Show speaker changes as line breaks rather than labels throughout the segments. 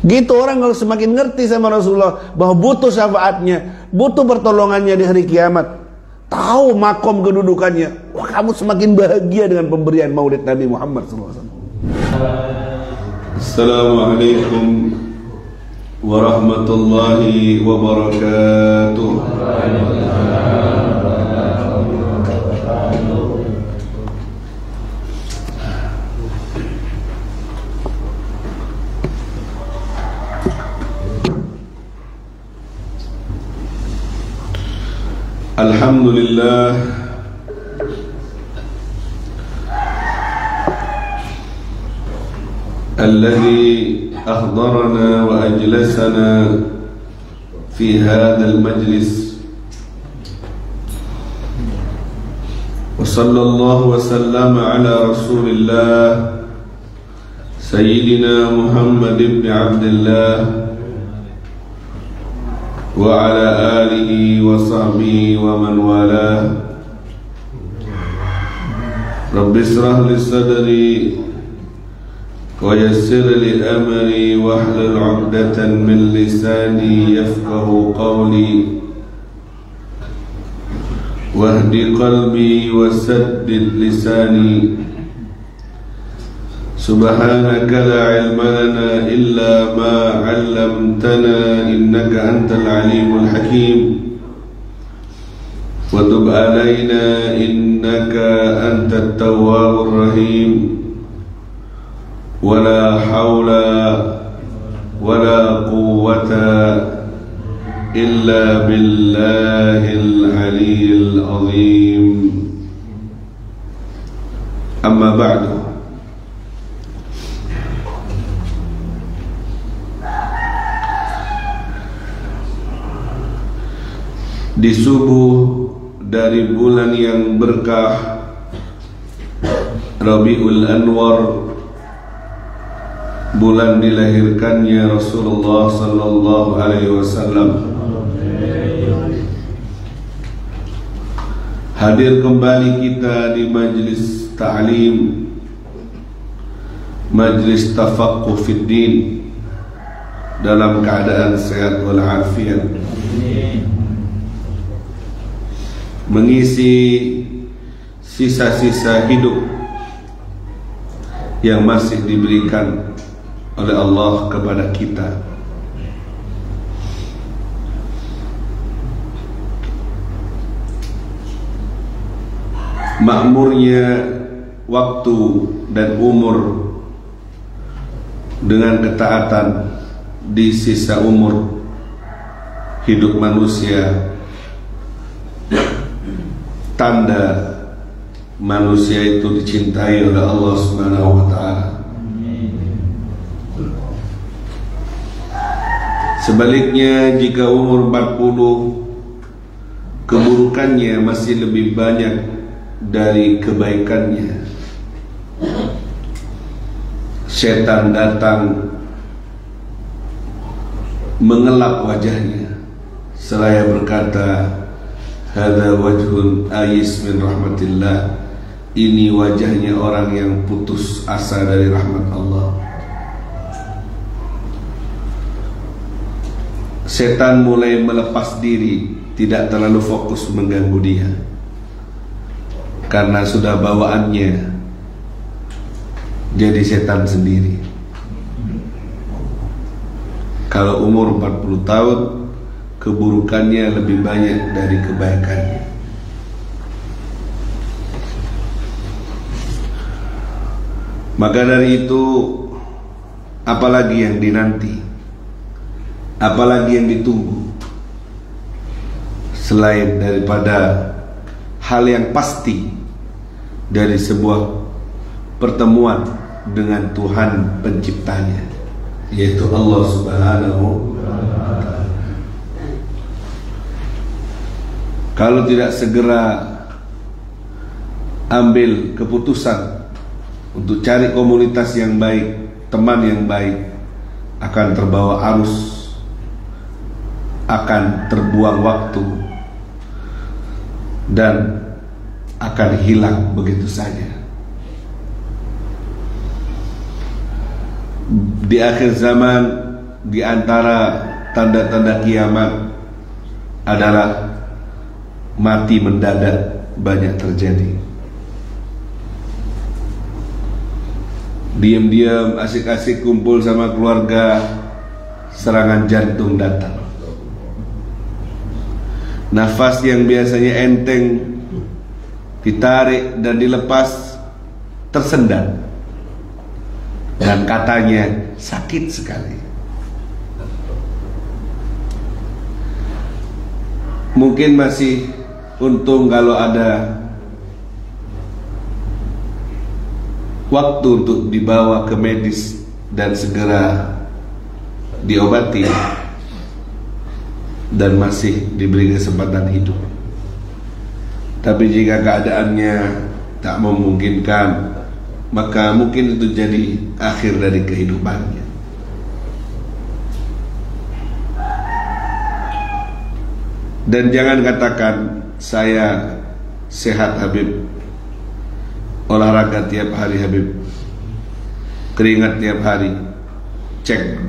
Gitu orang kalau semakin ngerti sama Rasulullah bahwa butuh syafaatnya, butuh pertolongannya di hari kiamat, tahu makom kedudukannya, wah kamu semakin bahagia dengan pemberian maulid Nabi Muhammad SAW.
Assalamualaikum warahmatullahi wabarakatuh. Alhamdulillah, alladhi ahdarana wa ajlasana fi hadzal majlis, wa sallallahu wa sallama ala rasulillah sayyidina Muhammad ibn Abdullah wa ala alihi wa sahbihi wa man walah. Rabbi israh li sadri wa yassir li amri wahlul 'uqdatan min lisani yafqahu qawli wahdi qalbi wa saddid lisani. Subhanaka la ilma lana illa ma 'allamtana innaka antal alimul hakim wa tub alaina innaka antat tawwabur rahim. Wala hawla wala quwwata illa billahil aliyyil azim. Amma ba'du. Di subuh dari bulan yang berkah Rabiul Anwar, bulan dilahirkannya Rasulullah sallallahu alaihi wasallam, hadir kembali kita di majlis ta'lim, majlis tafaqquh fid din, dalam keadaan sehat walafiat, mengisi sisa-sisa hidup yang masih diberikan oleh Allah kepada kita. Makmurnya waktu dan umur dengan ketaatan di sisa umur hidup manusia, tanda manusia itu dicintai oleh Allah Subhanahu wa taala. Sebaliknya, jika umur 40 keburukannya masih lebih banyak dari kebaikannya, setan datang mengelap wajahnya seraya berkata, hadza wajhun ayis min rahmatillah, ini wajahnya orang yang putus asa dari rahmat Allah. Setan mulai melepas diri, tidak terlalu fokus mengganggu dia, karena sudah bawaannya jadi setan sendiri. Kalau umur 40 tahun, keburukannya lebih banyak dari kebaikannya. Maka dari itu, apalagi yang dinanti, apalagi yang ditunggu selain daripada hal yang pasti dari sebuah pertemuan dengan Tuhan penciptanya, yaitu Allah Subhanahu wa ta'ala. Kalau tidak segera ambil keputusan untuk cari komunitas yang baik, teman yang baik, akan terbawa arus, akan terbuang waktu, dan akan hilang begitu saja. Di akhir zaman di antara tanda-tanda kiamat adalah mati mendadak banyak terjadi. Diam-diam asik-asik kumpul sama keluarga, serangan jantung datang. Nafas yang biasanya enteng ditarik dan dilepas tersendat, dan katanya sakit sekali. Mungkin masih untung kalau ada waktu untuk dibawa ke medis dan segera diobati dan masih diberi kesempatan hidup. Tapi jika keadaannya tak memungkinkan, maka mungkin itu jadi akhir dari kehidupannya. Dan jangan katakan saya sehat Habib, olahraga tiap hari Habib, keringat tiap hari, cek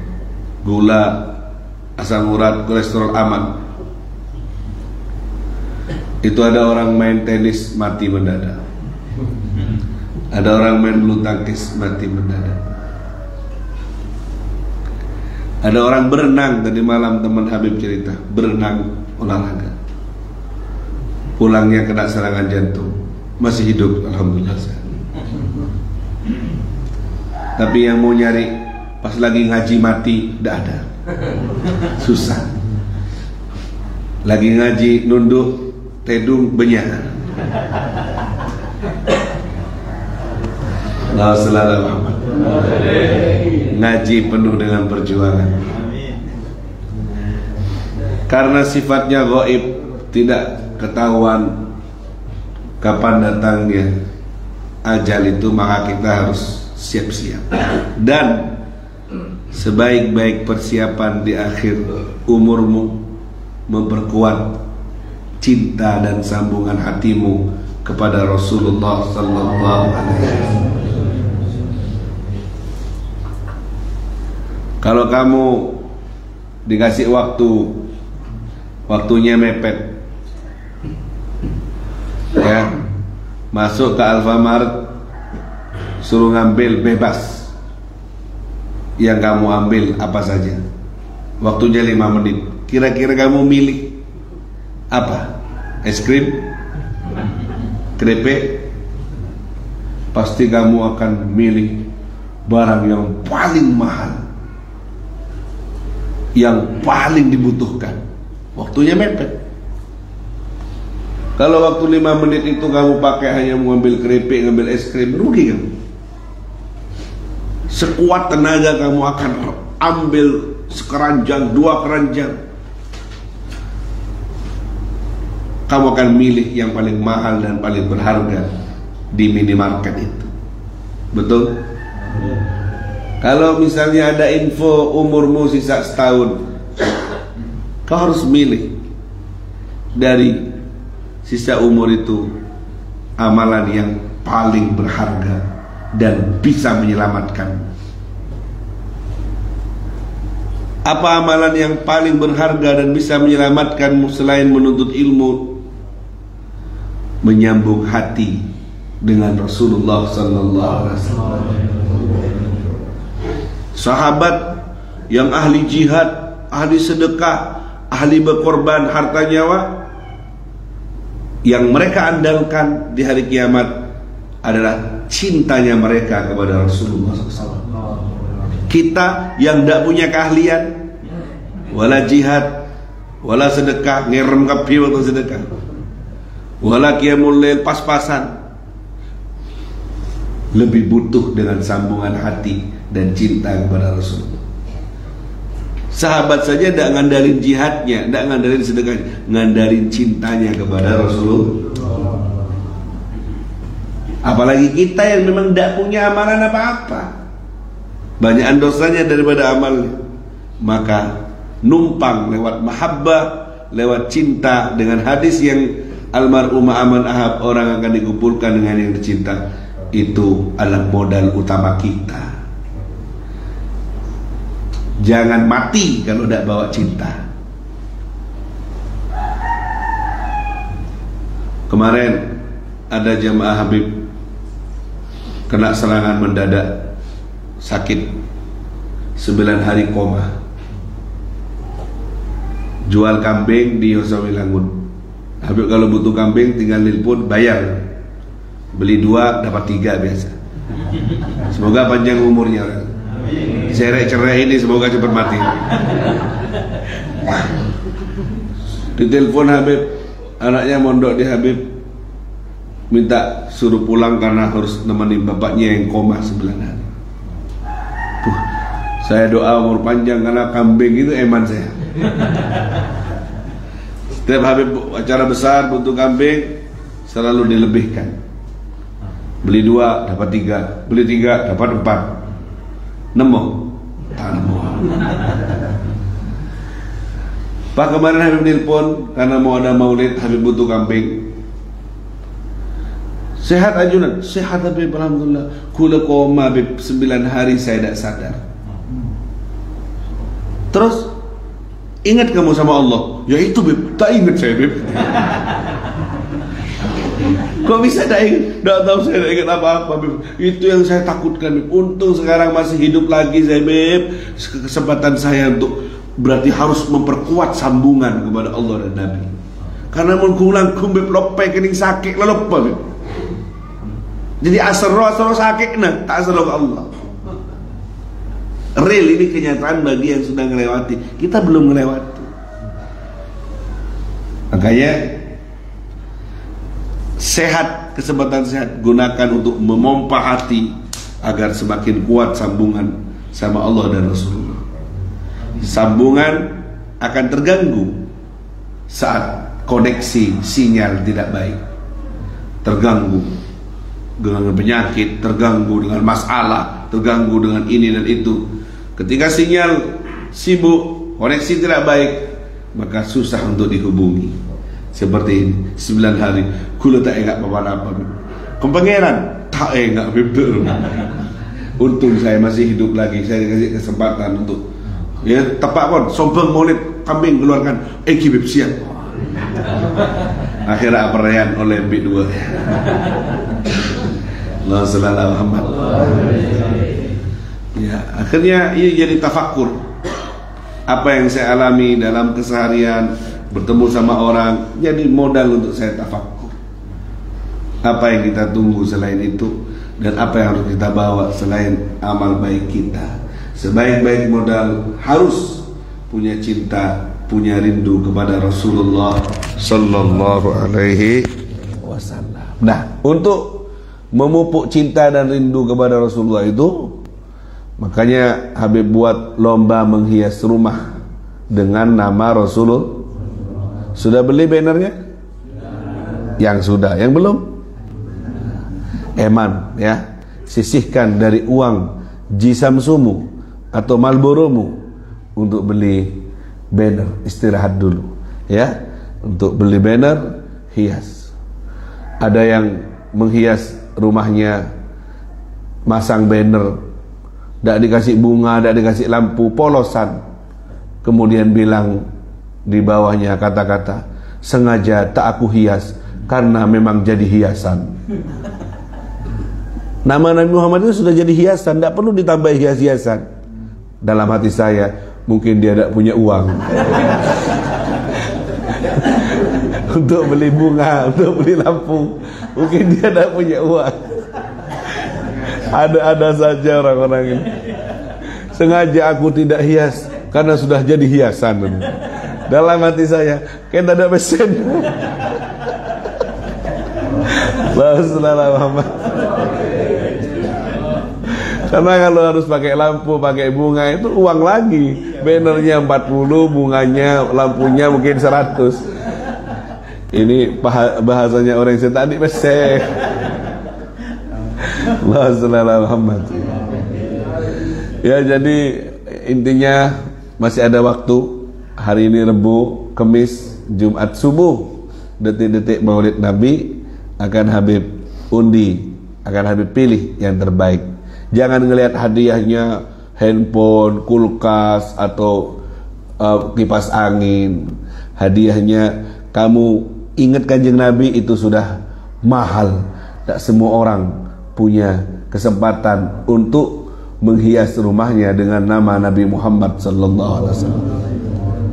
gula, asam urat, kolesterol aman. Itu ada orang main tenis mati mendadak, ada orang main bulu tangkis mati mendadak, ada orang berenang. Tadi malam teman Habib cerita, berenang olahraga, pulangnya kena serangan jantung, masih hidup alhamdulillah. Tapi yang mau nyari pas lagi ngaji mati tidak ada, susah. Lagi ngaji nunduk tedung benyak. Allah selalu Muhammad. Ngaji penuh dengan perjuangan. Karena sifatnya gaib, tidak ketahuan kapan datangnya ajal itu, maka kita harus siap-siap. Dan sebaik-baik persiapan di akhir umurmu memperkuat cinta dan sambungan hatimu kepada Rasulullah sallallahu alaihi wasallam. Kalau kamu dikasih waktunya mepet, ya, masuk ke Alfamart, suruh ngambil bebas, yang kamu ambil apa saja, waktunya 5 menit. Kira-kira kamu milih apa? Es krim? Keripik? Pasti kamu akan milih barang yang paling mahal, yang paling dibutuhkan. Waktunya mepet. Kalau waktu 5 menit itu kamu pakai hanya mengambil keripik, ngambil es krim, rugi kamu. Sekuat tenaga kamu akan ambil sekeranjang, 2 keranjang. Kamu akan milih yang paling mahal dan paling berharga di minimarket itu. Betul? Kalau misalnya ada info umurmu sisa setahun, kau harus milih dari sisa umur itu amalan yang paling berharga dan bisa menyelamatkan. Apa amalan yang paling berharga dan bisa menyelamatkanmu selain menuntut ilmu? Menyambung hati dengan Rasulullah sallallahu alaihi wasallam. Sahabat yang ahli jihad, ahli sedekah, ahli berkorban harta nyawa, yang mereka andalkan di hari kiamat adalah cintanya mereka kepada Rasulullah SAW. Kita yang tidak punya keahlian, wala jihad, wala sedekah, ngerem kapi waktu sedekah, wala qiyamul lail pas-pasan, lebih butuh dengan sambungan hati dan cinta kepada Rasulullah. Sahabat saja tidak ngandalin jihadnya, tidak ngandalin sedekahnya, ngandalin cintanya kepada Rasulullah. Apalagi kita yang memang tidak punya amalan apa-apa, banyakan dosanya daripada amalnya. Maka numpang lewat mahabbah, lewat cinta, dengan hadis yang almarhum aman ahab, orang akan dikumpulkan dengan yang dicinta. Itu adalah modal utama kita. Jangan mati kalau tidak bawa cinta. Kemarin ada jamaah Habib kena serangan mendadak, sakit 9 hari koma. Jual kambing di Yosawilangun. Habib kalau butuh kambing tinggal nelpon, bayar. Beli 2 dapat 3 biasa. Semoga panjang umurnya. Cerai ini semoga cepat mati. Ditelepon Habib, anaknya mondok di Habib, minta suruh pulang karena harus nemenin bapaknya yang koma 9 hari. Saya doa umur panjang karena kambing itu eman saya. Setiap Habib acara besar butuh kambing selalu dilebihkan. Beli 2 dapat 3, beli 3 dapat 4. Nemu tak nemu. Pak, kemarin Habib nelpon karena mau ada maulid, Habib butuh kambing. Sehat ajunan? Sehat Habib, alhamdulillah. Kula koma Habib 9 hari saya tidak sadar. Terus ingat kamu sama Allah? Ya itu Beb, tak ingat saya Beb. Kok bisa tak ingat? Tidak tahu, saya tidak ingat apa-apa Beb. Itu yang saya takutkan Beb. Untung sekarang masih hidup lagi saya Beb. Kesempatan saya untuk berarti harus memperkuat sambungan kepada Allah dan Nabi. Karena mengkulang Beb lopai kening sakit lelupa Beb. Jadi asro sakit nah, tak asro ke Allah. Real, ini kenyataan bagi yang sudah melewati. Kita belum melewati. Makanya sehat, kesempatan sehat gunakan untuk memompa hati agar semakin kuat sambungan sama Allah dan Rasulullah. Sambungan akan terganggu saat koneksi sinyal tidak baik, terganggu dengan penyakit, terganggu dengan masalah, terganggu dengan ini dan itu. Ketika sinyal sibuk, koneksi tidak baik, maka susah untuk dihubungi. Seperti ini, 9 hari kula tak ingat apa-apa. Kepengeran tak ingat betul. Untung saya masih hidup lagi, saya dikasih kesempatan untuk ya tepat pun sombong maulid kambing keluarkan Beb siap. Akhirnya perayaan oleh B2. Allah sallallahu Muhammad. Ya, akhirnya ini jadi tafakur. Apa yang saya alami dalam keseharian, bertemu sama orang, jadi modal untuk saya tafakur. Apa yang kita tunggu selain itu, dan apa yang harus kita bawa selain amal baik kita. Sebaik-baik modal harus punya cinta, punya rindu kepada Rasulullah sallallahu alaihi wasallam. Nah, untuk memupuk cinta dan rindu kepada Rasulullah itu, makanya Habib buat lomba menghias rumah dengan nama Rasulullah. Sudah beli bannernya? Yang sudah, yang belum? Eman ya, sisihkan dari uang jisamsumu atau Marlboromu untuk beli banner. Istirahat dulu ya, untuk beli banner hias. Ada yang menghias rumahnya, masang banner, tidak dikasih bunga, tidak dikasih lampu, polosan, kemudian bilang di bawahnya kata-kata, sengaja tak aku hias karena memang jadi hiasan. Nama Nabi Muhammad itu sudah jadi hiasan, tidak perlu ditambah hias-hiasan. Dalam hati saya, mungkin dia tidak punya uang untuk beli bunga, untuk beli lampu. Mungkin dia tidak punya uang. Ada saja orang-orang ini. Sengaja aku tidak hias karena sudah jadi hiasan. Dalam hati saya, kita ada mesin. Muhammad. Karena kalau harus pakai lampu, pakai bunga itu uang lagi. Bannernya 40, bunganya, lampunya mungkin 100. Ini bahasanya orang yang tadi meseh. Muhammad. Ya, jadi intinya masih ada waktu. Hari ini Rebu, Kamis, Jumat subuh, detik-detik Maulid Nabi akan Habib undi, akan Habib pilih yang terbaik. Jangan ngelihat hadiahnya handphone, kulkas atau kipas angin. Hadiahnya kamu ingat Kanjeng Nabi itu sudah mahal. Tak semua orang punya kesempatan untuk menghias rumahnya dengan nama Nabi Muhammad sallallahu alaihi wasallam.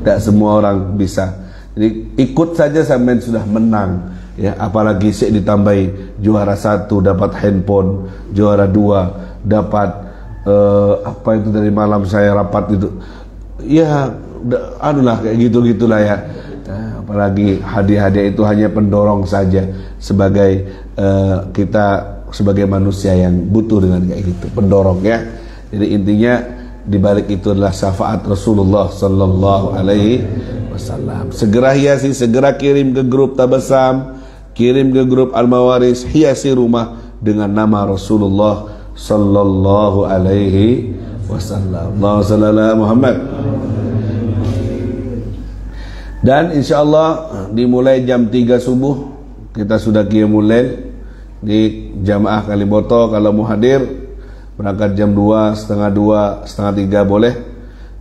Tak semua orang bisa. Jadi ikut saja sampai sudah menang. Ya, apalagi ditambahi juara 1 dapat handphone, juara 2 dapat apa itu dari malam saya rapat itu. Ya, anulah kayak gitu-gitulah ya. Apalagi hadiah-hadiah itu hanya pendorong saja sebagai kita sebagai manusia yang butuh dengan kayak gitu, pendorong ya. Jadi intinya di balik itu adalah syafaat Rasulullah sallallahu alaihi wasallam. Segera hiasi, segera kirim ke grup Tabasam, kirim ke grup Al-Mawaris, hiasi rumah dengan nama Rasulullah sallallahu alaihi wasallam. Allahumma shalli ala Muhammad. Dan insyaallah dimulai jam 3 subuh kita sudah qiyamul lail di jamaah Kaliboto. Kalau mau hadir berangkat jam 2, setengah 2, setengah 3 boleh.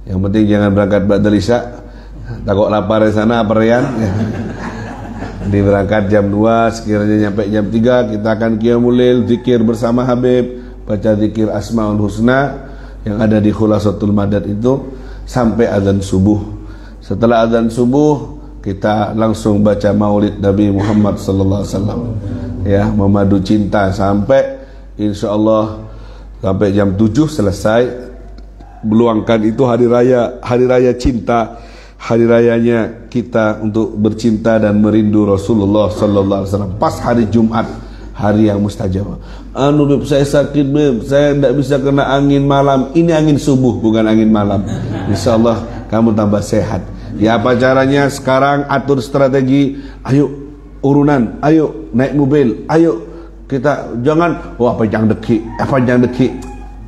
Yang penting jangan berangkat ba'dal isya. Takut lapar di sana aperian. Di berangkat jam 2, sekiranya nyampe jam 3 kita akan qiyamul lail, zikir bersama Habib, baca zikir Asmaul Husna yang ada di Khulasatul Madad itu sampai azan subuh. Setelah azan subuh kita langsung baca Maulid Nabi Muhammad sallallahu alaihi wasallam. Ya, memadu cinta sampai insyaallah sampai jam 7 selesai. Meluangkan itu hari raya cinta, hari rayanya kita untuk bercinta dan merindu Rasulullah sallallahu alaihi wasallam. Pas hari Jumat, hari yang mustajab. Beb, saya sakit beb, saya tidak bisa kena angin malam. Ini angin subuh bukan angin malam. Insyaallah kamu tambah sehat. Ya, apa caranya? Sekarang atur strategi. Ayo urunan, ayo naik mobil, ayo kita jangan panjang deki,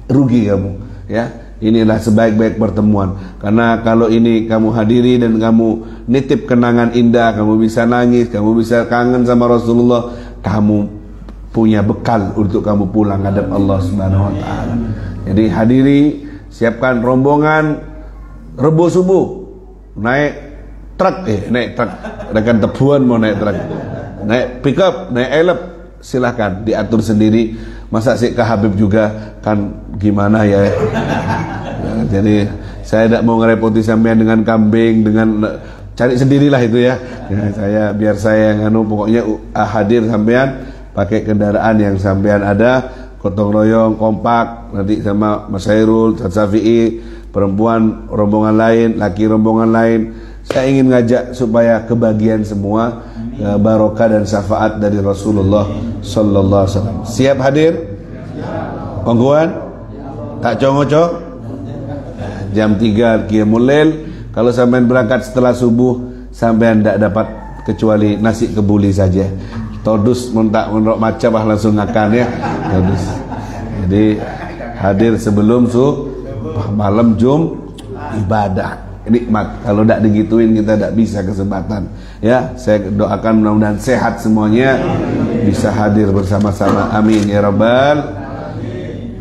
rugi kamu. Ya, inilah sebaik-baik pertemuan. Karena kalau ini kamu hadiri dan kamu nitip kenangan indah, kamu bisa nangis, kamu bisa kangen sama Rasulullah, kamu punya bekal untuk kamu pulang hadap Allah Subhanahu wa taala. Jadi hadiri, siapkan rombongan Rebo subuh naik truk, rekan tebuan mau naik truk, naik pickup, naik elep, silahkan diatur sendiri. Masa sih ke Habib juga kan gimana ya. Jadi saya tidak mau ngerepoti sampean dengan kambing, dengan cari sendirilah itu ya. Biar saya yang pokoknya hadir sampean pakai kendaraan yang sampean ada, gotong royong kompak nanti sama Mas Hairul, Ustaz Syafi'i, perempuan rombongan lain, laki rombongan lain. Saya ingin ngajak supaya kebagian semua, barokah dan syafaat dari Rasulullah sallallahu alaihi wasallam. Siap hadir? Pangguan? Tak congocok? Jam 3 qiyamul lail. Kalau sampean berangkat setelah subuh, sampean tidak dapat kecuali nasi kebuli saja. Todus mentak menrok macam langsung makan ya. Todus. Jadi hadir sebelum malam ibadah nikmat. Kalau tidak digituin kita tidak bisa kesempatan. Ya, saya doakan mudah-mudahan sehat semuanya, bisa hadir bersama-sama. Amin ya rabbal.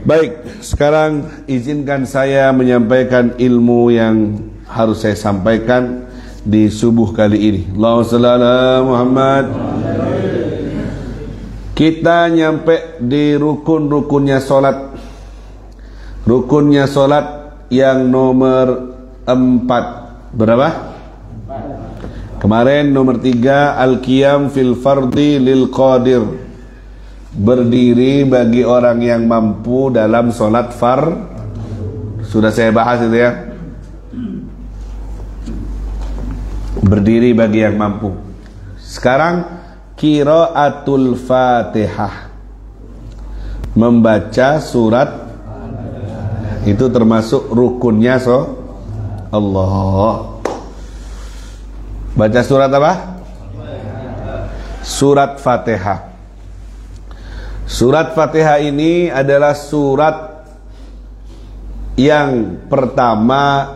Baik, sekarang izinkan saya menyampaikan ilmu yang harus saya sampaikan di subuh kali ini. Allahumma shalli ala Muhammad. Kita nyampe di rukun-rukunnya solat. Rukunnya solat yang nomor 4. Berapa? Kemarin nomor 3, al-qiyam fil fardi lil qadir. Berdiri bagi orang yang mampu dalam solat Sudah saya bahas itu ya. Berdiri bagi yang mampu. Sekarang qiraatul Fatihah, membaca surat itu termasuk rukunnya Allah. Baca surat apa? Surat Fatihah. Surat Fatihah ini adalah surat yang pertama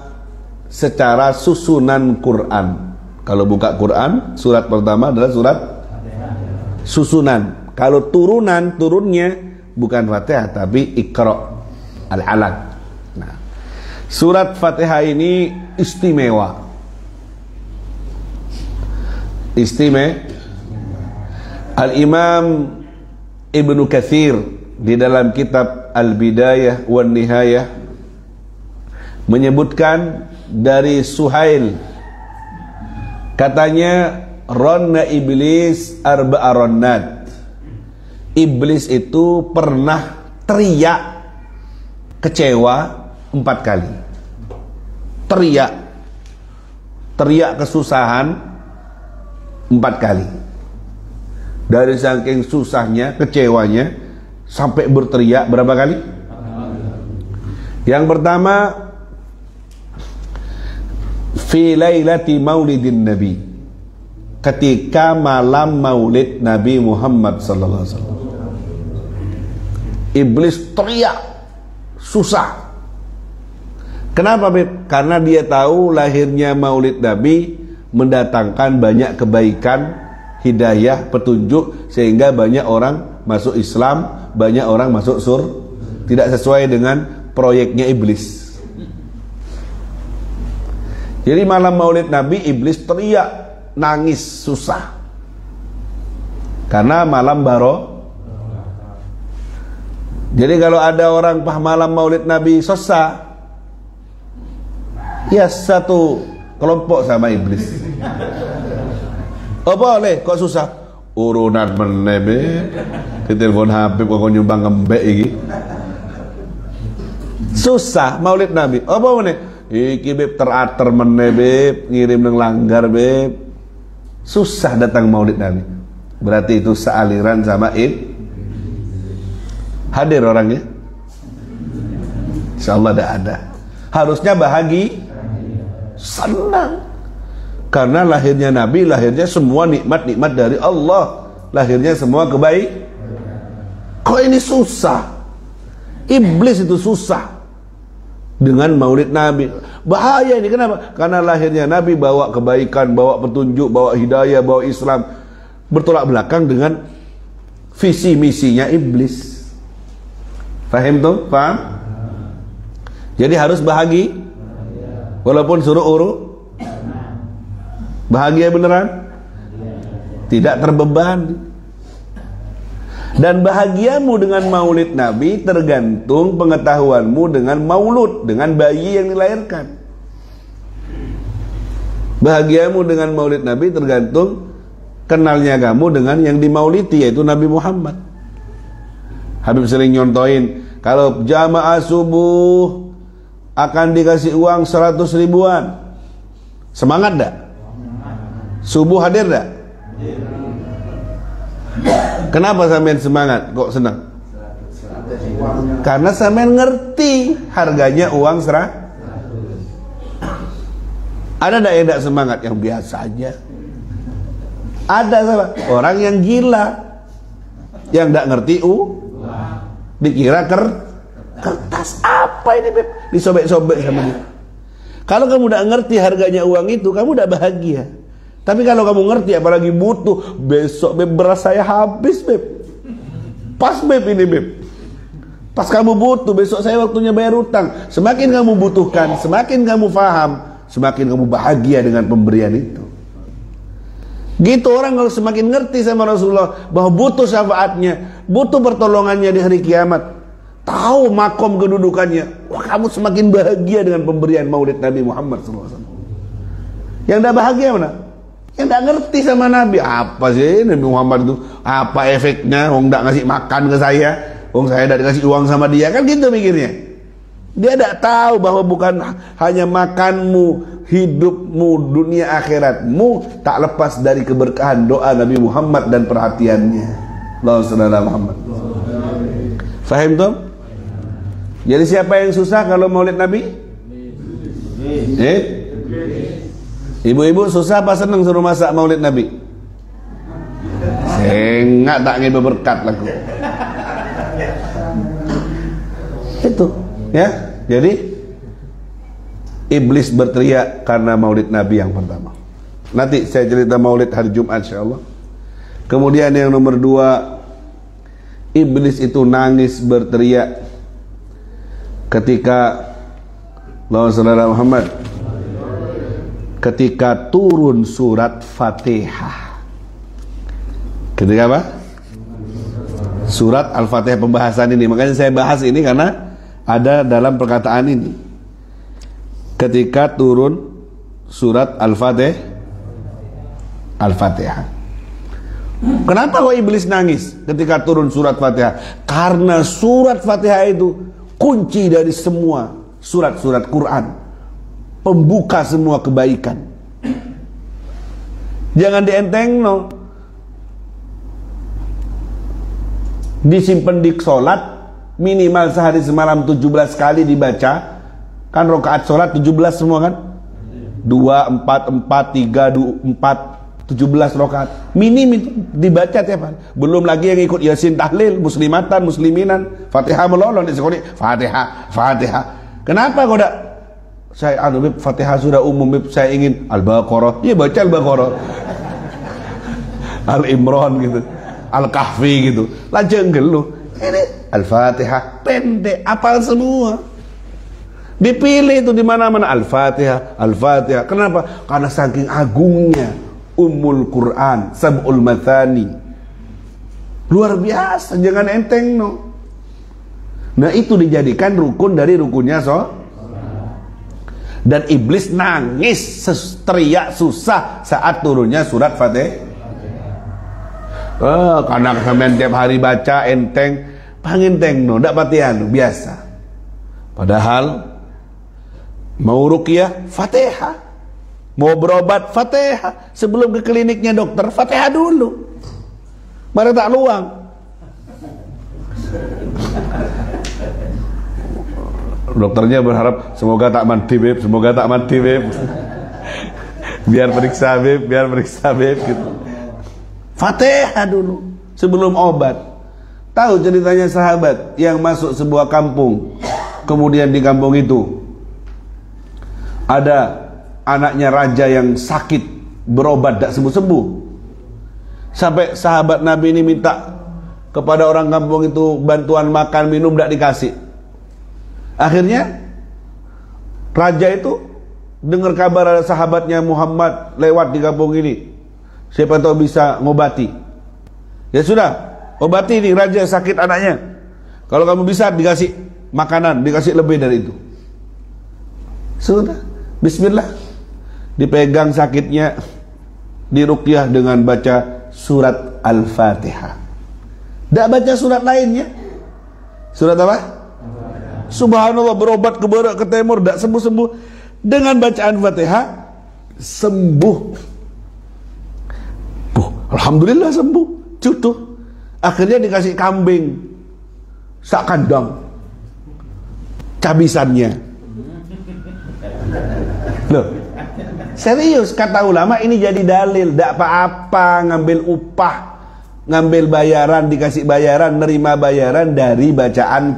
secara susunan Quran. Kalau buka Quran, surat pertama adalah surat susunan. Kalau turunnya bukan Fatihah tapi Iqra, Al-Alaq. Nah,
Surat Fatihah ini istimewa. Al-Imam Ibnu Katsir di dalam kitab Al-Bidayah wan Nihayah menyebutkan dari Suhail, katanya ronna iblis arba'a ronnat. Iblis itu pernah teriak kecewa 4 kali. Teriak kesusahan 4 kali. Dari saking susahnya, kecewanya, sampai berteriak berapa kali? Yang pertama, fi lailati maulidin Nabi, ketika malam maulid Nabi Muhammad sallallahu alaihi wasallam. Iblis teriak, susah. Kenapa, Beb? Karena dia tahu lahirnya maulid Nabi mendatangkan banyak kebaikan, hidayah, petunjuk, sehingga banyak orang masuk Islam, banyak orang masuk surga. Tidak sesuai dengan proyeknya iblis. Jadi malam maulid Nabi, iblis teriak, nangis, susah. Karena malam Jadi kalau ada orang malam maulid Nabi susah, ya satu kelompok sama iblis. Oh boleh, kok susah? Urunan menebe, di telepon Habib kok nyumbang ngembek iki. Susah maulid Nabi. Oh boleh, iki Beb teratur menebe, ngirim nang langgar Beb. Susah datang maulid Nabi. Berarti itu sealiran sama hadir orangnya? Insyaallah ada. Harusnya bahagia, senang. Karena lahirnya Nabi, lahirnya semua nikmat-nikmat dari Allah, lahirnya semua kebaikan. Kok ini susah? Iblis itu susah dengan maulid Nabi. Bahaya ini, kenapa? Karena lahirnya Nabi bawa kebaikan, bawa petunjuk, bawa hidayah, bawa Islam, bertolak belakang dengan visi misinya iblis. Faham tuh? Paham? Jadi harus bahagia, walaupun suruh urut. Bahagia beneran? Tidak terbebani. Dan bahagiamu dengan maulid Nabi tergantung pengetahuanmu dengan maulud, dengan bayi yang dilahirkan. Bahagiamu dengan maulid Nabi tergantung kenalnya kamu dengan yang dimaulidi, yaitu Nabi Muhammad. Habib sering nyontoin, kalau jamaah subuh akan dikasih uang 100 ribuan, semangat dak? Subuh hadir dak? Kenapa sampean semangat? Kok senang? Karena sampean ngerti harganya uang 100. Ada dak yang dak semangat? Yang biasa aja. Ada sama orang yang gila, yang dak ngerti dikira kertas. Apa ini Beb? Disobek-sobek sama dia. Kalau kamu dak ngerti harganya uang itu, kamu dak bahagia. Tapi kalau kamu ngerti, apalagi butuh, besok Beb beras saya habis Beb. Pas Beb ini Beb. Pas kamu butuh, besok saya waktunya bayar utang. Semakin kamu butuhkan, semakin kamu faham, semakin kamu bahagia dengan pemberian itu. Gitu orang kalau semakin ngerti sama Rasulullah bahwa butuh syafaatnya, butuh pertolongannya di hari kiamat, tahu makom kedudukannya, wah kamu semakin bahagia dengan pemberian maulid Nabi Muhammad SAW. Yang tidak bahagia mana? Yang tidak ngerti sama Nabi. Apa sih Nabi Muhammad itu? Apa efeknya? Wong tidak ngasih makan ke saya, wong saya tidak dikasih uang sama dia, kan gitu mikirnya. Dia tidak tahu bahwa bukan hanya makanmu, hidupmu, dunia akhiratmu tak lepas dari keberkahan doa Nabi Muhammad dan perhatiannya. Allahumma shalli ala Muhammad. Faham tuh? Jadi siapa yang susah kalau maulid Nabi? Ibu-ibu susah apa senang suruh masak maulid Nabi? Enggak, tak ngibe berkat lagu. Itu, ya. Jadi iblis berteriak karena maulid Nabi yang pertama. Nanti saya cerita maulid hari Jumat insyaallah. Kemudian yang nomor 2, iblis itu nangis berteriak ketika Allahumma shalli ala Muhammad. Ketika turun surat Fatihah. Ketika apa? Surat Al-Fatihah, pembahasan ini. Makanya saya bahas ini karena ada dalam perkataan ini. Ketika turun surat Al-Fatihah. Kenapa kok iblis nangis ketika turun surat Fatihah? Karena surat Fatihah itu kunci dari semua surat-surat Quran, pembuka semua kebaikan. Jangan dientengno. Disimpen di sholat minimal sehari semalam 17 kali dibaca. Kan rakaat sholat 17 semua kan? 2, 4, 4, 3, 4, 17 rakaat minim itu dibaca tiap hari. Belum lagi yang ikut Yasin tahlil, muslimatan, musliminan, Fatihah melolong di sekolah. Fatihah. Kenapa kau tak? Saya Fatihah sudah umum, saya ingin Al-Baqarah. Ya baca Al-Baqarah. Al-Imran gitu, Al-Kahfi gitu. Lajeng geluh. Ini Al-Fatihah pendek, apal semua. Dipilih itu di mana-mana Al-Fatihah, Al-Fatihah. Kenapa? Karena saking agungnya Ummul Quran, Sab'ul Mathani. Luar biasa, jangan enteng no. Nah itu dijadikan rukun dari rukunnya dan iblis nangis teriak susah saat turunnya surat Fatihah. Karena kalian tiap hari baca enteng, pangenteng no, ndak patihan biasa. Padahal mau ruqyah Fatihah, mau berobat Fatihah, sebelum ke kliniknya dokter Fatihah dulu, baru tak luang. Dokternya berharap semoga tak mati beb, semoga tak mati beb. biar periksa beb gitu. Fatihah dulu sebelum obat. Tahu ceritanya sahabat yang masuk sebuah kampung, kemudian di kampung itu ada anaknya raja yang sakit, berobat tak sembuh-sembuh. Sampai sahabat Nabi ini minta kepada orang kampung itu bantuan makan minum, tak dikasih. Akhirnya raja itu dengar kabar ada sahabatnya Muhammad lewat di kampung ini, siapa tahu bisa ngobati. Ya sudah, obati nih raja sakit anaknya. Kalau kamu bisa dikasih makanan, dikasih lebih dari itu. Sudah, bismillah. Dipegang sakitnya, diruqyah dengan baca surat Al-Fatihah. Tak baca surat lainnya. Surat apa? Subhanallah, berobat ke barat ke timur, tak sembuh-sembuh. Dengan bacaan Fatihah sembuh. Alhamdulillah sembuh, cukup. Akhirnya dikasih kambing sak kandang, cabisannya. Loh, serius kata ulama ini jadi dalil. Tak apa-apa ngambil upah, ngambil bayaran, dikasih bayaran, nerima bayaran dari bacaan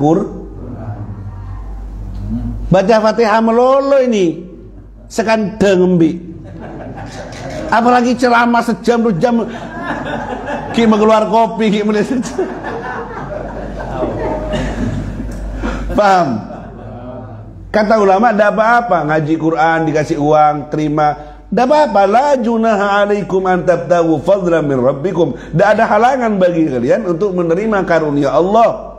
baca Fatihah melolo ini sekandang embi. Apalagi ceramah sejam 2 jam, ki mengeluar kopi, ki melihat. Paham? Kata ulama, tidak apa-apa ngaji Quran dikasih uang, terima, tidak apa-apa. La junaha alaikum an tabtagu fadlan min rabbikum. Tidak ada halangan bagi kalian untuk menerima karunia Allah.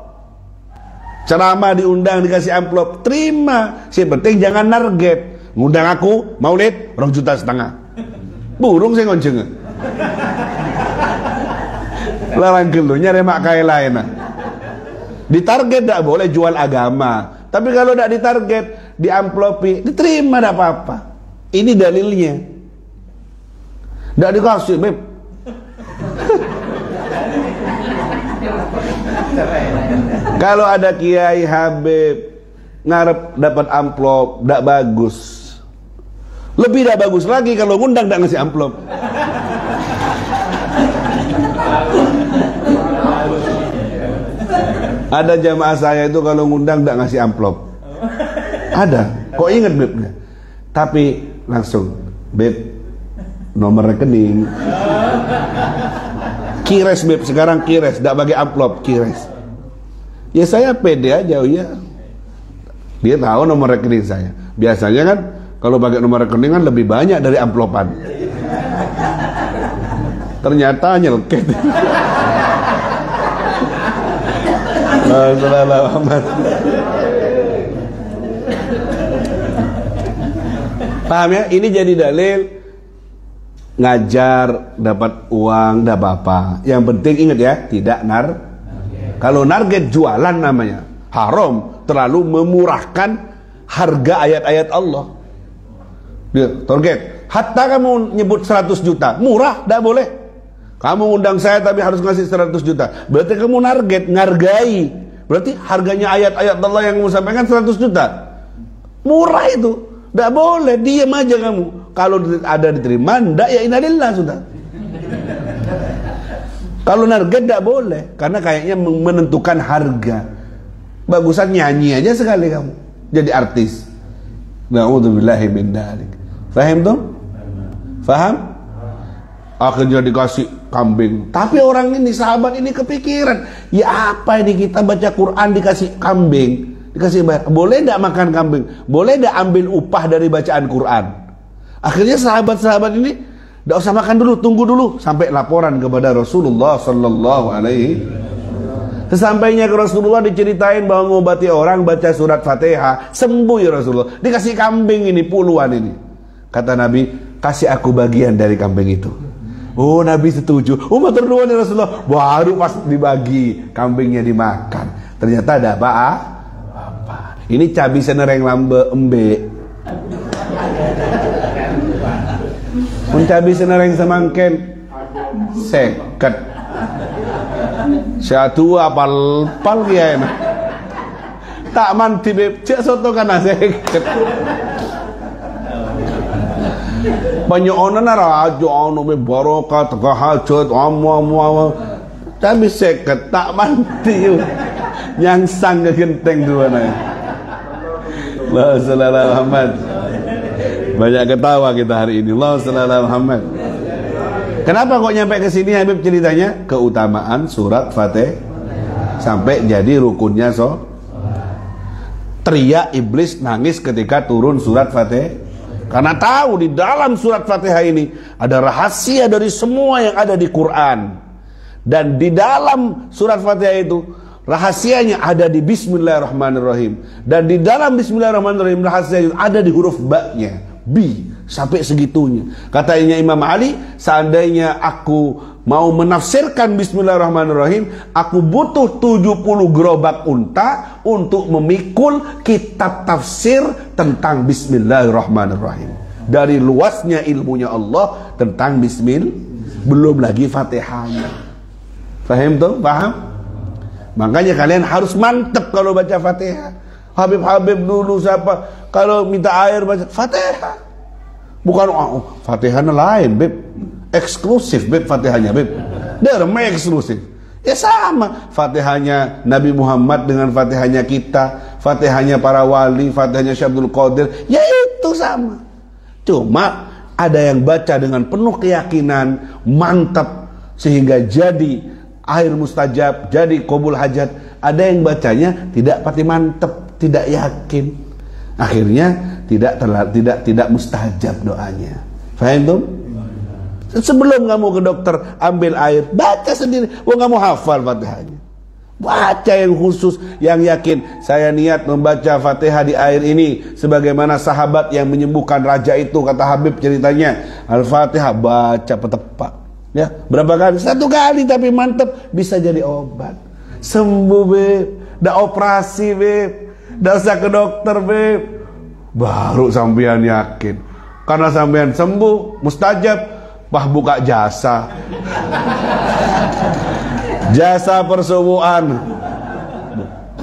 Ceramah diundang, dikasih amplop, terima. Yang penting jangan target. Ngundang aku maulid 2,5 juta. Burung saya ngonceng. Larang gelunya remak kaya lain. Ditarget tidak boleh jual agama. Tapi kalau tidak ditarget, diamplopi, diterima, tidak apa-apa. Ini dalilnya. Tidak dikasih, beb. Kalau ada Kiai Habib ngarep dapat amplop, tidak bagus. Lebih tidak bagus lagi kalau ngundang tidak ngasih amplop. Ada jamaah saya itu kalau ngundang tidak ngasih amplop. Ada. Kok ingat beb? Tapi langsung, beb, nomor rekening. Kires beb, sekarang kires, tidak bagi amplop, kires. Ya saya pede aja, ya. Dia tahu nomor rekening saya. Biasanya kan kalau pakai nomor rekening kan lebih banyak dari amplopan. Ternyata nyelket. Paham ya? Ini jadi dalil ngajar dapat uang enggak apa-apa. Yang penting ingat ya, tidak kalau narget jualan namanya haram, terlalu memurahkan harga ayat-ayat Allah. Dia target, hatta kamu nyebut 100 juta, murah, enggak boleh. Kamu undang saya tapi harus ngasih 100 juta. Berarti kamu ngargai. Berarti harganya ayat-ayat Allah yang kamu sampaikan 100 juta. Murah itu. Enggak boleh, diam aja kamu. Kalau ada diterima, enggak ya innalillah sudah. Kalau narget enggak boleh, karena kayaknya menentukan harga. Bagusan nyanyi aja sekali kamu jadi artis. Na'udzubillahi min dzalik. Faham tuh? Faham? Akhirnya dikasih kambing. Tapi orang ini, sahabat ini kepikiran, ya apa ini kita baca Quran dikasih kambing, dikasih bayar. Boleh enggak makan kambing? Boleh enggak ambil upah dari bacaan Quran? Akhirnya sahabat-sahabat ini enggak usah makan dulu, tunggu dulu sampai laporan kepada Rasulullah sallallahu alaihi. Sesampainya ke Rasulullah diceritain bahwa ngobati orang baca surat Fatihah, sembuh ya Rasulullah. Dikasih kambing ini puluhan ini. Kata Nabi, kasih aku bagian dari kambing itu. Oh, Nabi setuju. Oh, matur nuwun ya Rasulullah. Baru pas dibagi, kambingnya dimakan. Ternyata ada apa? Ini cabi senereng lambe embe. Pun cabi senereng semangken seket. Satu apal kiai nah. Tak manti beb, cek soto kana seket. Banyonan rajo anu be barokah tengah hajat amu. Tapi seket tak manti. Nyangsang ke genteng dua na. Allah sallallahu Muhammad. Banyak ketawa kita hari ini. Allah sallallahu Muhammad. Kenapa kok nyampe ke sini Habib ceritanya? Keutamaan surat Fatihah sampai jadi rukunnya teriak iblis nangis ketika turun surat Fatihah. Karena tahu di dalam surat Fatihah ini ada rahasia dari semua yang ada di Quran. Dan di dalam surat Fatihah itu rahasianya ada di Bismillahirrahmanirrahim. Dan di dalam Bismillahirrahmanirrahim rahasianya ada di huruf ba-nya. Bi. Sampai segitunya. Katanya Imam Ali, seandainya aku mau menafsirkan Bismillahirrahmanirrahim, aku butuh 70 gerobak unta untuk memikul kitab tafsir tentang Bismillahirrahmanirrahim. Dari luasnya ilmunya Allah tentang Bismillah, belum lagi Fatihahnya. Faham tuh? Paham? Makanya kalian harus mantep kalau baca Fatihah. Habib-habib dulu siapa kalau minta air baca Fatihah. Bukan Fatihahnya lain, beb. Eksklusif, beb, Fatihahnya, beb. Derma eksklusif. Ya sama. Fatihahnya Nabi Muhammad dengan Fatihahnya kita, Fatihahnya para wali, Fatihahnya Syekh Abdul Qadir, ya itu sama. Cuma ada yang baca dengan penuh keyakinan, mantap, sehingga jadi air mustajab, jadi qabul hajat. Ada yang bacanya tidak pati mantap, tidak yakin. Akhirnya tidak mustajab doanya. Faham tuh? Sebelum kamu ke dokter ambil air, baca sendiri. Kamu hafal Fatihahnya. Baca yang khusus, yang yakin. Saya niat membaca Fatihah di air ini sebagaimana sahabat yang menyembuhkan raja itu, kata Habib ceritanya. Al-Fatihah baca petepak. Ya, berapa kali? 1 kali tapi mantap, bisa jadi obat. Sembuh, beb. Dah operasi, beb. Dah usah ke dokter, beb. Baru sampean yakin. Karena sampean sembuh, mustajab, buka jasa. Jasa persubuhan.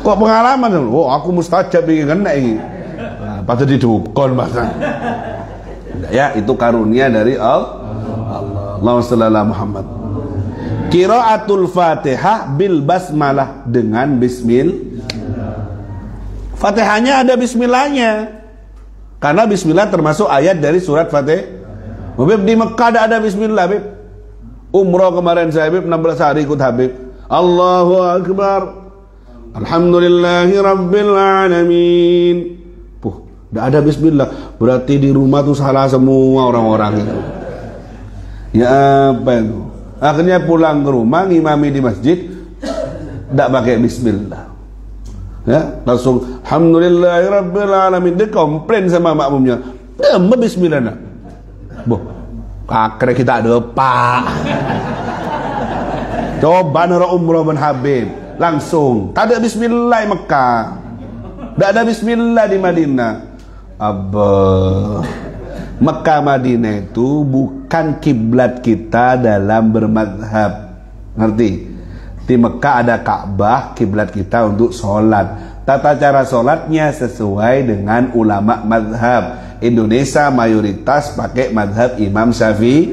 Kok pengalaman? Oh, aku mustajab ini kena ini. Patut didukun bahkan. Ya, itu karunia dari Allah. Allahumma shalli ala Muhammad. Qiraatul Fatihah bil basmalah, dengan bismillah. Fatihahnya ada bismillahnya. Karena bismillah termasuk ayat dari surat Fatihah. Habib di Mekah ada bismillah, Habib. Umroh kemarin saya, Habib, 16 hari ikut Habib. Allahu Akbar. Alhamdulillahi Rabbil Alamin. Tidak ada bismillah. Berarti di rumah tuh salah semua orang-orang itu. Ya apa itu? Akhirnya pulang ke rumah, ngimami di masjid, tidak pakai bismillah. Ya, langsung alhamdulillahirabbil alamin. Dia komplain sama makmumnya. Bismillah nak. Boh, akhirnya kita ada pak. Coba nara umrah bin Habib, langsung tak ada bismillah di Mekah, tak ada bismillah di Madinah. Mekah Madinah itu bukan kiblat kita dalam bermadhab, ngerti? Di Mekah ada Ka'bah, kiblat kita untuk sholat. Tata cara sholatnya sesuai dengan ulama madhab. Indonesia mayoritas pakai madhab Imam Syafi'i.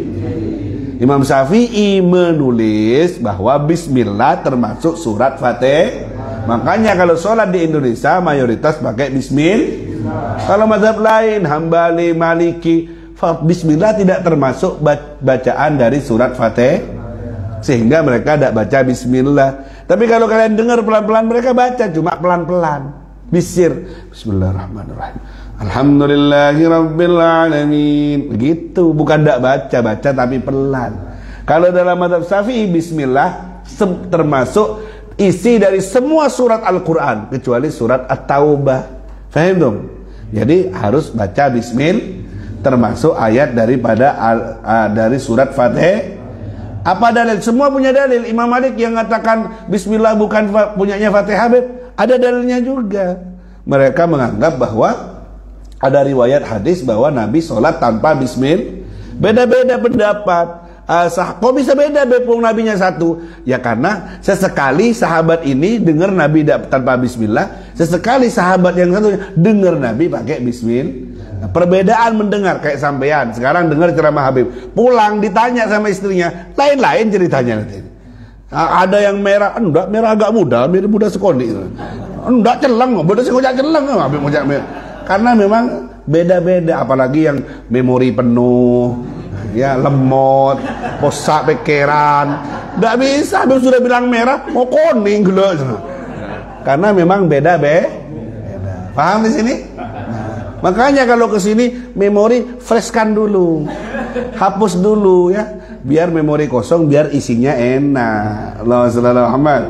Imam Syafi'i menulis bahwa bismillah termasuk surat Fatih. Makanya kalau sholat di Indonesia mayoritas pakai bismillah. Kalau madhab lain, Hambali, Maliki, bismillah tidak termasuk bacaan dari surat Fatih, sehingga mereka tidak baca bismillah. Tapi kalau kalian dengar pelan-pelan, mereka baca cuma pelan-pelan, bisir, bismillahirrahmanirrahim, alhamdulillahirabbil alamin. Begitu, bukan tidak baca tapi pelan. Kalau dalam mazhab Syafi'i, bismillah termasuk isi dari semua surat Al-Quran kecuali surat At-Taubah. Faham dong? Jadi harus baca bismillah, termasuk ayat daripada dari surat Fatih. Apa dalil? Semua punya dalil. Imam Malik yang mengatakan bismillah bukan punyanya Fatih Habib, ada dalilnya juga. Mereka menganggap bahwa ada riwayat hadis bahwa Nabi sholat tanpa bismillah. Beda-beda pendapat. Kok bisa beda bepung nabinya satu? Ya karena sesekali sahabat ini dengar Nabi tanpa bismillah, sesekali sahabat yang satu dengar Nabi pakai bismillah. Nah, perbedaan mendengar kayak sampean sekarang dengar ceramah Habib, pulang ditanya sama istrinya, lain-lain ceritanya nanti. Ada yang merah, enggak merah agak muda, mirip muda sekoli. Enggak celeng, muda sekoli celeng Habib merah. Karena memang beda-beda, apalagi yang memori penuh, ya lemot, posak pikiran, nggak bisa. Habib sudah bilang merah, mau kuning gila. Karena memang beda-beda. Paham di sini? Makanya kalau ke sini memori freshkan dulu, hapus dulu ya, biar memori kosong, biar isinya enak. Allahumma shalli ala Muhammad.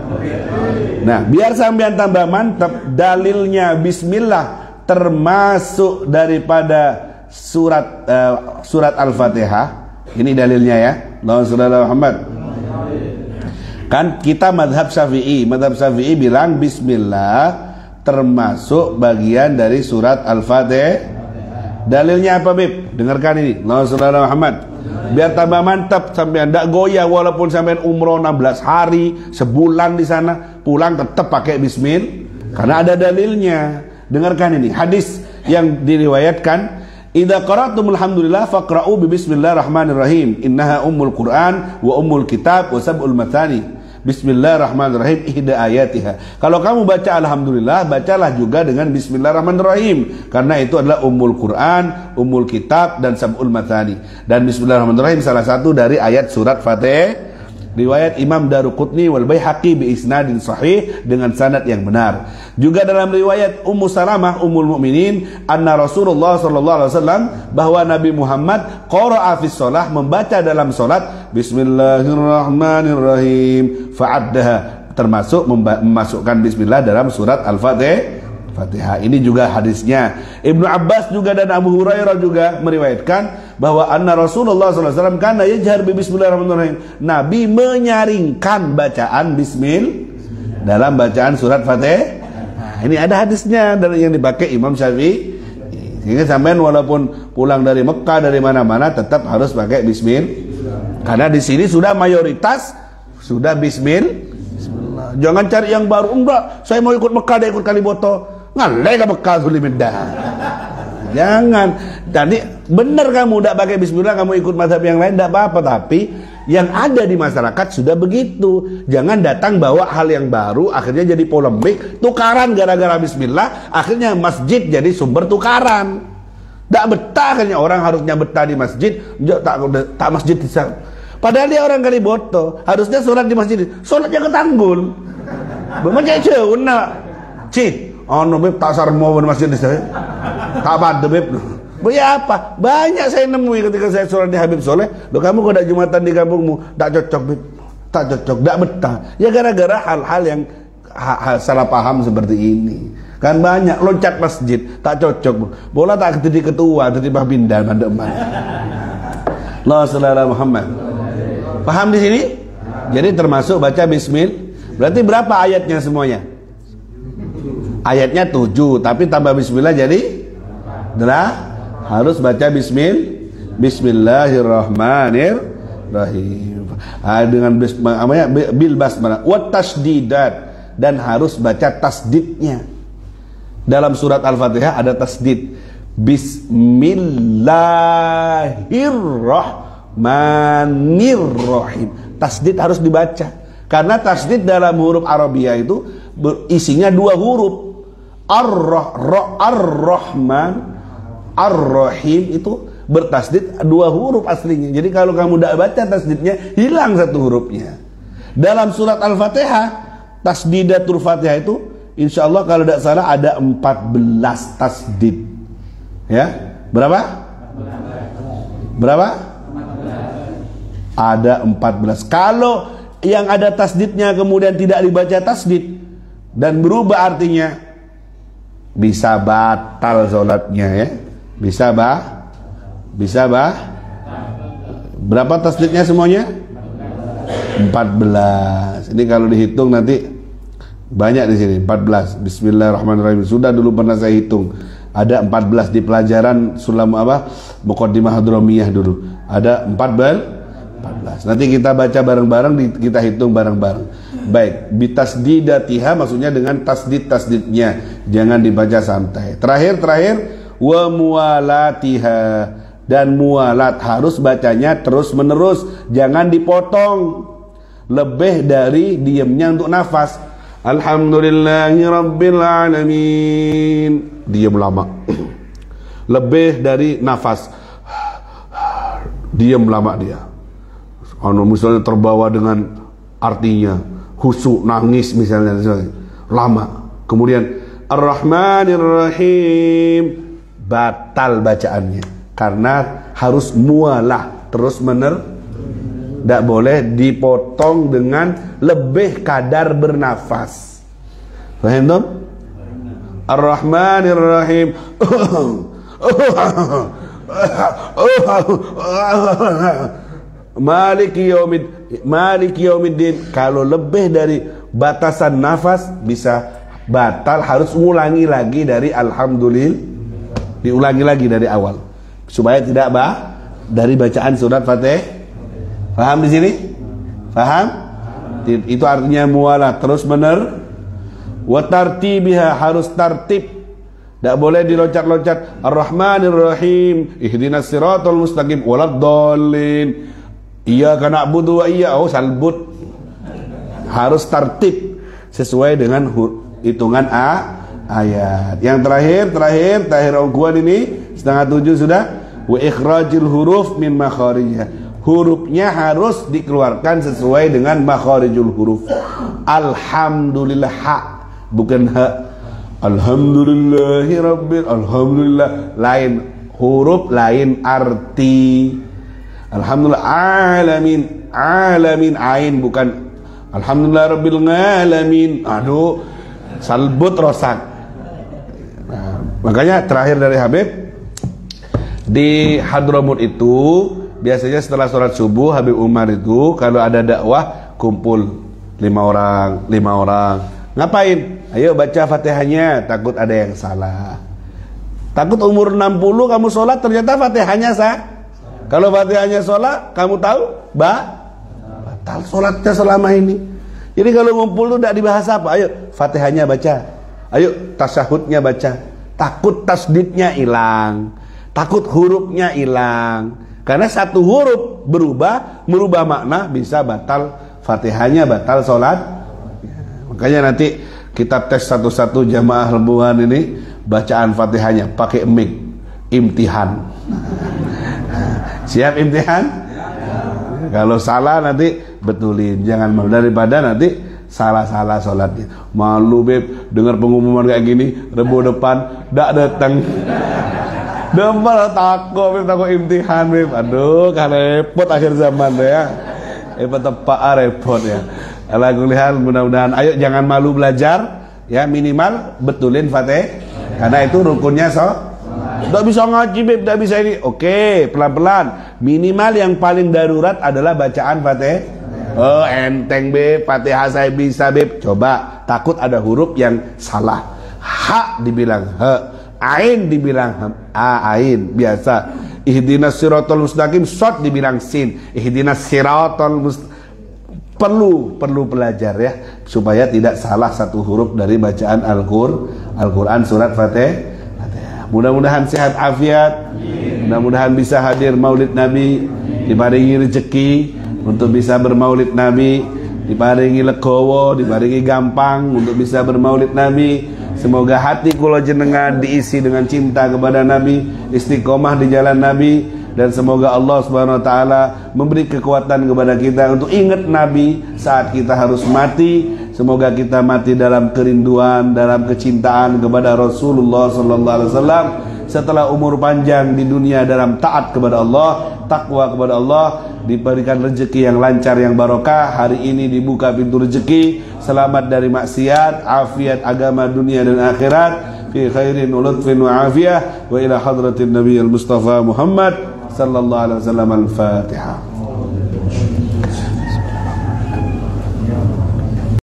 Nah, biar sampean tambah mantap, dalilnya bismillah termasuk daripada surat Al-Fatihah. Ini dalilnya ya. Allahumma shalli ala Muhammad. Kan kita madhab Syafi'i, bilang bismillah termasuk bagian dari surat Al-Fatihah. Dalilnya apa Bib? Dengarkan ini. Allahumma shalli ala Muhammad. Biar tambah mantap, sampai tidak goyah walaupun sampai umroh 16 hari, sebulan di sana, pulang tetap pakai bismillah karena ada dalilnya. Dengarkan ini hadis yang diriwayatkan, idza qara'tumul hamdulillah faqra'u bi bismillahirrahmanirrahim innaha ummul Qur'an wa ummul kitab wa sab'ul mathani. Bismillahirrahmanirrahim ihda ayatiha. Kalau kamu baca alhamdulillah, bacalah juga dengan bismillahirrahmanirrahim, karena itu adalah ummul Quran, ummul kitab, dan sab'ul mathani. Dan bismillahirrahmanirrahim salah satu dari ayat surat Fatih. Riwayat Imam Daruqutni wal Baihaqi bi isnadin sahih, dengan sanad yang benar. Juga dalam riwayat Ummu Salamah ummul mukminin anna Rasulullah sallallahu alaihi wasallam, bahwa Nabi Muhammad qara'a fi shalah, membaca dalam salat bismillahirrahmanirrahim fa'addaha, termasuk memasukkan bismillah dalam surat Al-Fatihah. Ini juga hadisnya. Ibnu Abbas juga dan Abu Hurairah juga meriwayatkan bahwa anna Rasulullah SAW kana yajhar bi bismillahirrahmanirrahim, Nabi menyaringkan bacaan bismillah dalam bacaan surat Fatih. Nah, ini ada hadisnya dari yang dipakai Imam Syafi'i. Sehingga sampean walaupun pulang dari Mekah, dari mana-mana, tetap harus pakai bismillah. Karena di sini sudah mayoritas sudah bismillah. Jangan cari yang baru. Enggak, saya mau ikut Mekah, dia ikut Kaliboto. Ngalai ke Mekah Zulimindah. Jangan. Jadi benar kamu tidak pakai bismillah, kamu ikut mazhab yang lain tidak apa-apa, tapi yang ada di masyarakat sudah begitu. Jangan datang bawa hal yang baru akhirnya jadi polemik, tukaran gara-gara bismillah, akhirnya masjid jadi sumber tukaran. Tidak betah akhirnya, orang harusnya betah di masjid, tak masjid di sana. Padahal dia orang Kaliboto, harusnya sholat di masjid, sholatnya ke Tanggul. Bagaimana cewek nak cik? Oh, nabi tak sarmo di masjid di sana. Tak pada Beb. Ya apa? Banyak saya nemui ketika saya sholat di Habib Soleh. Loh, kamu kok ada Jumatan di kampungmu? Tak cocok Beb. Tak cocok, tak betah. Ya gara-gara hal-hal yang salah paham seperti ini. Kan banyak loncat masjid, tak cocok. Bola tak jadi ketua, jadi Babinda Mandeman. Allah sallallahu Muhammad. Paham di sini? Jadi termasuk baca bismillah. Berarti berapa ayatnya semuanya? Ayatnya 7, tapi tambah bismillah jadi harus baca Bismillahirrahmanirrahim. Dengan bil basmalah wa tasdidat, dan harus baca tasdidnya. Dalam surat Al-Fatihah ada tasdid. Bismillahirrahmanirrahim. Tasdid harus dibaca. Karena tasdid dalam huruf Arabiyah itu isinya 2 huruf. Ar-Rahman, Ar-Rahim itu bertasdid 2 huruf aslinya. Jadi kalau kamu tidak baca tasdidnya, hilang 1 hurufnya. Dalam surat Al-Fatihah, tasdidatul Fatihah itu insya Allah kalau tidak salah ada 14 tasdid. Ya, berapa? Ada 14. Kalau yang ada tasdidnya kemudian tidak dibaca tasdid dan berubah artinya, bisa batal sholatnya ya. Bisa berapa tasdidnya semuanya? 14. Ini kalau dihitung nanti banyak di sini. 14. Bismillahirrahmanirrahim. Sudah dulu pernah saya hitung. Ada 14 di pelajaran sulam Muqaddimah Hadramiyah dulu. Ada 14. Nanti kita baca bareng-bareng, kita hitung bareng-bareng. Baik, bitasdidatiha maksudnya dengan tasdidnya. Jangan dibaca santai. Terakhir wa mualatiha, dan mualat harus bacanya terus-menerus, jangan dipotong. Lebih dari diamnya untuk nafas. Alhamdulillahirabbil alamin. Diam lama. Lebih dari nafas. Diam lama dia. Misalnya terbawa dengan artinya, khusyuk, nangis misalnya, lama. Kemudian Ar-Rahmanir-Rahim, batal bacaannya karena harus mualah terus-menerus, tidak boleh dipotong dengan lebih kadar bernafas. Paham tak? Ar-Rahmanir-Rahim. Maliki yaumiddin. Kalau lebih dari batasan nafas bisa batal, harus ulangi lagi dari alhamdulillah, diulangi lagi dari awal supaya tidak dari bacaan surat Fatihah. Paham di sini? Paham? Itu artinya mualah terus benar. Wa tartibiha, harus tartib. Tidak boleh diloncat-loncat. Ar-Rahmanir-Rahim, ihdinas siratal mustaqim, waladdallin, iyyaka na'budu wa iyyaka salbut. Harus tartib sesuai dengan hitungan ayat. Yang terakhir ongkuan ini 6:30 sudah. Wa ikhrajil huruf min makharijha. Hurufnya harus dikeluarkan sesuai dengan makharijul huruf. Alhamdulillah, ha, bukan ha. Alhamdulillahirabbil, alhamdulillah lain huruf, lain arti. Alhamdulillah alamin, alamin ain, bukan alhamdulillahirabbil alamin. Aduh, salbut rosak. Nah, makanya terakhir dari Habib di Hadramut itu biasanya setelah sholat subuh, Habib Umar itu kalau ada dakwah kumpul 5 orang. Ngapain? Ayo baca Fatihahnya, takut ada yang salah. Takut umur 60 kamu sholat ternyata Fatihahnya sah. Kalau Fatihahnya sholat, kamu tahu batal sholatnya selama ini. Jadi kalau ngumpul itu tidak dibahas apa. Ayo Fatihahnya baca, ayo tasyahudnya baca. Takut tasdidnya hilang, takut hurufnya hilang. Karena satu huruf merubah makna, bisa batal Fatihahnya, batal sholat. Makanya nanti kita tes satu-satu jamaah lembuhan ini bacaan Fatihahnya pakai mic, imtihan. Siap imtihan? Kalau salah nanti betulin, jangan malu, daripada nanti salah-salah sholatnya. Malu Beb dengar pengumuman kayak gini, Rebo depan dak datang. Dempal takut imtihan Beb. Aduh, kan repot akhir zaman deh ya. Tepak repot ya. Ala kuliah mudah-mudahan ayo jangan malu belajar ya, minimal betulin Fatihah. Karena itu rukunnya Tidak bisa ngaji Beb, tidak bisa ini. Oke, pelan-pelan. Minimal yang paling darurat adalah bacaan Fatihah. Oh, enteng Beb, Fatihah saya bisa Beb. Coba, takut ada huruf yang salah. Ha dibilang he, ain dibilang ain biasa. Ihdinas siratal mustaqim, shad dibilang sin. Ihdinas siratal perlu belajar ya supaya tidak salah satu huruf dari bacaan Al-Qur'an surat Fatihah. Mudah-mudahan sehat afiat. Mudah-mudahan bisa hadir Maulid Nabi, diparingi rezeki untuk bisa bermaulid Nabi, diparingi legowo, diparingi gampang untuk bisa bermaulid Nabi. Semoga hati kula jenengan diisi dengan cinta kepada Nabi, istiqomah di jalan Nabi, dan semoga Allah Subhanahu wa taala memberi kekuatan kepada kita untuk ingat Nabi saat kita harus mati. Semoga kita mati dalam kerinduan, dalam kecintaan kepada Rasulullah sallallahu alaihi wasallam. Setelah umur panjang di dunia dalam taat kepada Allah, takwa kepada Allah, diberikan rezeki yang lancar, yang barokah. Hari ini dibuka pintu rezeki, selamat dari maksiat, afiat agama dunia dan akhirat, fi khairin wa lutfin wa afiyah, wa ila hadratin nabiyil Mustafa Muhammad sallallahu alaihi wasallam. Al-Fatihah.